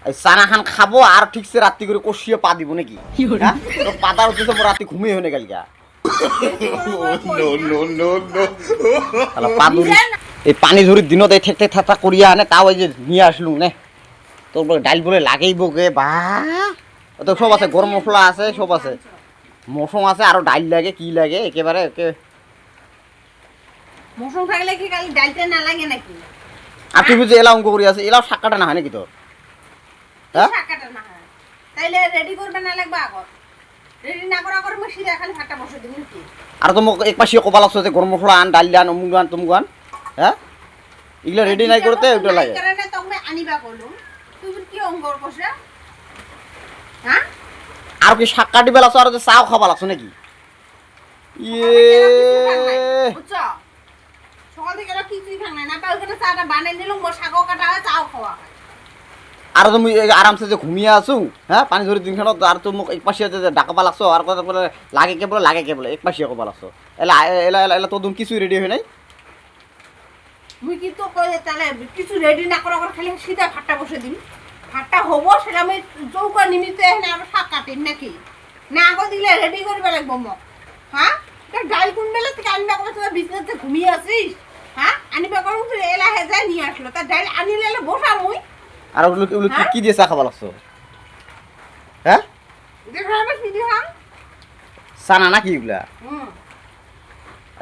এই চানা খান খাবো আর ঠিকছে রাত্রি করে কষিয়ে পা দিব নাকি? হ্যাঁ তো পাতার উদ্দেশ্যে মোর রাত্রি ঘুমিয়ে হয়ে গেল গা। এই পানি ঝুড়ির দিনত এই ঠেকতে থাকা করিয়া আনে তাও এই যে নিয়ে আসলুম নে তোর ডাইল বলে লাগাইব গে বা তো সব আছে, গরম মশলা আছে, সব আছে, মৌসুম আছে, আরো ডাইল লাগে কি লাগে একেবারে মৌসুম থাকলে কি খালি ডালটা না লাগে নাকি? আর তুমি যে এলা অঙ্ক করি আছে এলাও শাক্কাটা না হয় নাকি তোর? হ্যাঁ শাকাটা না হয় তাইলে রেডি করবে না লাগবে আগর রেডি না করা করে সিধা খালি ভাতটা বসে দিন কি? আর তো মোক এক পাশে কপাল আছে যে গরম মশলা আন ডাইল আন অমুক আন তমুক আন, হ্যাঁ এগুলো রেডি নাই করতে ওইটা লাগে। কারণে তুমি আনিবা কলু তুমি কি অঙ্গর কষা? হ্যাঁ আর কি শাক কাটি বেলা আর যে চাও খাবা লাগছো নাকি? ইয়ে বুঝছো সকাল থেকে এরা কিছুই খাং না পাই ওখানে চাটা বানাই দিলুম মোর শাকও কাটা হয় চাও খাওয়া হয়। আর তুমি আরামসে যে ঘুমিয়ে আসু, হ্যাঁ পানি ধরে দিন খানো আর তো মোক এক পাশে যে ডাকাবা লাগছো আর কথা বলে লাগে কে বলে এক পাশে কবা লাগছো এলা এলা এলা এলা তোর কিছুই রেডি হয় নাই। মুই কি তো কই তাহলে কিছু রেডি না করা করে খালি সিধা ভাতটা বসে দিন ভাতটা হবো সেটা আমি চৌকা নিমিতে এখানে আরো শাক কাটিন নাকি না আগো দিলে রেডি করবে লাগবো মোক। হ্যাঁ ডাল কোন বেলা থেকে আনবা করে তোমার বিজনেসে ঘুমিয়ে আসিস? হ্যাঁ আনিবা করুন এলা হেজায় নিয়ে আসলো তা ডাল আনিলে বসা মুই আর ওগুলো কি দিয়ে চা খাবা লাগছো? হ্যাঁ দেখো আমি সিধি খাম চানা নাকি এগুলা?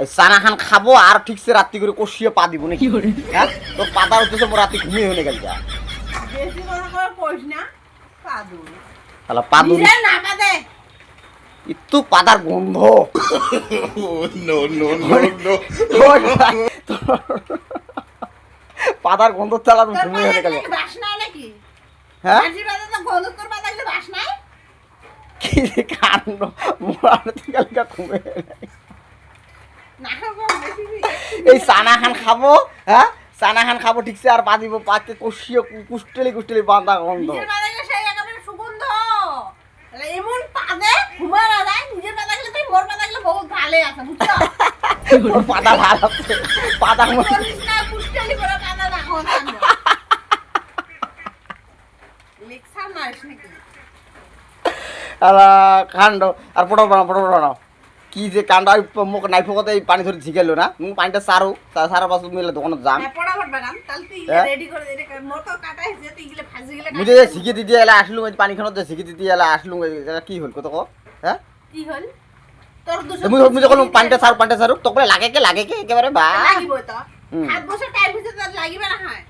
এই চানা খান খাবো আর ঠিকছে রাত্রি করে কষিয়ে পা দিব নাকি? হ্যাঁ তোর পাতার উদ্দেশ্যে মোর রাত্রি ঘুমিয়ে হয়ে গেল গা। বেশি কথা করে কইস না পাদু তাহলে পাদু নিজে না পাদে একটু পাতার গন্ধ পাতার গন্ধ চালা তুমি ঘুমিয়ে হয়ে গেল। বাসনা নাকি? হ্যাঁ মাঝি বাদে তো গন্ধ তোর পাতা গেলে বাসনা কি যে কাণ্ড মোর গা ঘুমিয়ে না গো বেশি এই চানা খান খাবো, হ্যাঁ চানা খান খাবো ঠিকছে আর পা দিব পাতে কষিয়ে কুষ্টলি বাঁধা গন্ধ। নিজের পাতা গেলে সেই একেবারে সুগন্ধ তাহলে এমন পাদে ঘুমা না যায় নিজের পাতা গেলে তুই মোর পাতা গেলে বহুত ভালো আছে বুঝছো? তোর পাতা ভালো আছে পাতার মধ্যে করিস না পুষ্টালি করে পাতা রাখো না লেকচার মারিস নাকি? কাণ্ড আর পটল বানাও কি যে কাণ্ড মুখ নাইফো কথা এই পানি ধরে ঝিকাইলো না মুখ পানিটা সারো সারা পাশে মিলে দোকানে যাম পড়াবার বানাম তাহলে তুই রেডি করে দে মোর তো কাটা হইছে তুই গেলে ভাজি গেলে মুই যে ঝিকে দিতে এলা আসলুম এই পানি খানত যে ঝিকে দিতে এলা আসলুম কি হল কত কো? হ্যাঁ কি হল তোর দুশো মুই যখন পানিটা সারু তখন লাগে কে একেবারে বা লাগিব তো হাত বসে টাইম হইছে তো লাগিবে না হয়?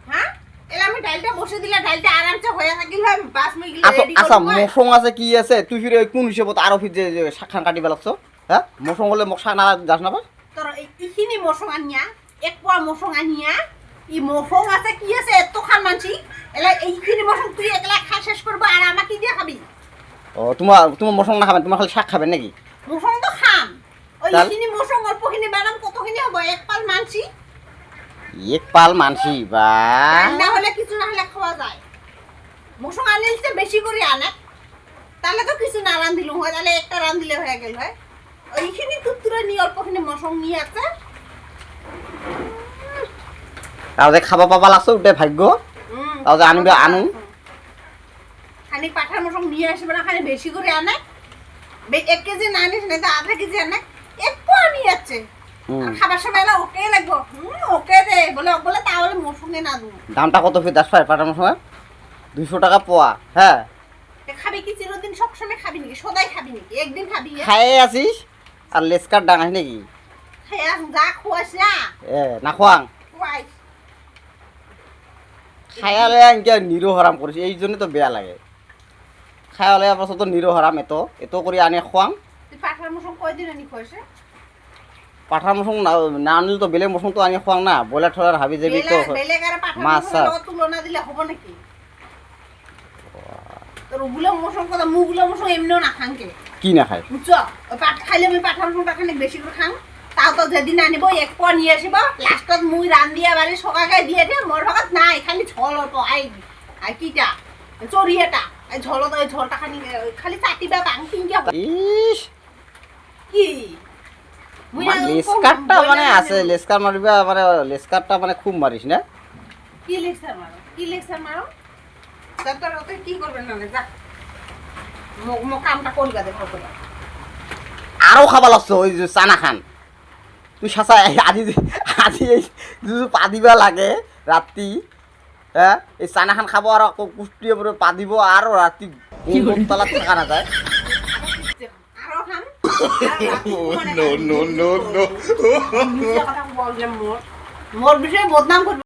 হ্যাঁ এলা আমি ডালটা বসে দিলে ডালটা আরামসে হয়ে থাকিল হয় বাস মই গেলে রেডি আচ্ছা করব। মৌসুম আছে কি আছে তুই ফিরে কোন হিসেবে আরো ফির যে শাখান কাটি বেলাচ্ছ? হ্যাঁ মৌসুম হলে মোক শাক না যাস না বা তোর এইখিনি মৌসুম আনিয়া এক পোয়া মৌসুম আনিয়া ই মৌসুম আছে কি আছে এত খান মানছি এলা এইখিনি মৌসুম তুই একলা খা শেষ করব আর আমাকে দিয়ে খাবি? ও তোমার মৌসুম না খাবেন তোমার খালি শাক খাবেন নাকি? মৌসুম তো খাম তাহলে? ওইখিনি মৌসুম অল্পখিনি বানাম কতখিনি হবে এক পাল মানছি এক পাল মানসি বা না হলে কিছু না হলে খাওয়া যায় মৌসুম আনিলতে বেশি করে আনে তাহলে তো কিছু না রান্ধিল হয় তাহলে একটা রান্ধিলে হয়ে গেল হয় ওইখিনি তুত্তুরে নিয়ে অল্পখিনি মৌসুম নিয়ে আছে তাও যে খাবা পাবা লাগছে ওটাই ভাগ্য তাও যে আনবে আনু খানি পাঠার মৌসুম নিয়ে আসবে না খানি বেশি করে আনে 1 কেজি না আনিস না তো আধা কেজি আনে এক পোয়া নিয়ে যাচ্ছে খাবার সময় না ওকে লাগবো ওকে দে বলে তাহলে মৌসুমে না দু দামটা কত ফির দাস পাঠানোর সময় 200 টাকা পোয়া। হ্যাঁ খাবি কি চিরদিন সবসময় খাবি নাকি সদাই খাবি নাকি একদিন খাবি খাই আছিস আর লেসকার ডাঙাই নাকি? খাইয়া যা খুয়াস না না খোয়াং খুয়াইস খায়ালে এনেকে নিরো হরাম কৰিছে এই জন্য তো বেয়া লাগে খায়ালে পাছত তো নিরো হরাম এত কৰি আনি খোৱাং। তুই পাঠার মৌসুম কয়দিন আনি খুয়াইছে? পাঠাৰ মৌসুম না আনিলে তো বেলেগ মৌসুম তো আনি খোৱাং না ব্ৰইলাৰ থলাৰ হাবি যাবি তো বেলেগ আর পাঠার মাছ মৌসুমের লগত তুলনা দিলে হবে নাকি? তোর ওগুলো মৌসুম কথা মুগুলো মৌসুম এমনিও না খাঙ্কে কি না খায় বুঝছো ওই পাট খাইলে আমি পাঠার মৌসুমটা খানি বেশি করে খাং তাও তো যেদিন আনিব এক পোয়া নিয়ে আসিব লাস্টত মুই রান্ধিয়া বাড়ি সকাকে দিয়ে দিয়ে মোর ভাগত নাই খালি ঝল তো আই কিটা চড়িয়াটা এই ঝলত ওই ঝলটা খানি খালি চাটিবা বাং কিনকে ইস কি লেসকারটা মানে আছে লেসকার মারিবা মানে লেসকারটা মানে খুব মারিস না? কি লেকচার মারো তোর ওতে কি করবেন না যা কামটা করি গাদের কত আরো খাবা লাগছো ওই যে চানা খান তুই সাঁচা আজি আজি এই যদি পা দিবা লাগে রাতি হ্যাঁ এই চানা খান খাবো আর কুষ্টিয়ে পরে পা দিব আর রাতি তলাত থাকা না যায় আরো খান no no no no more বিষয়ে বদনাম করবে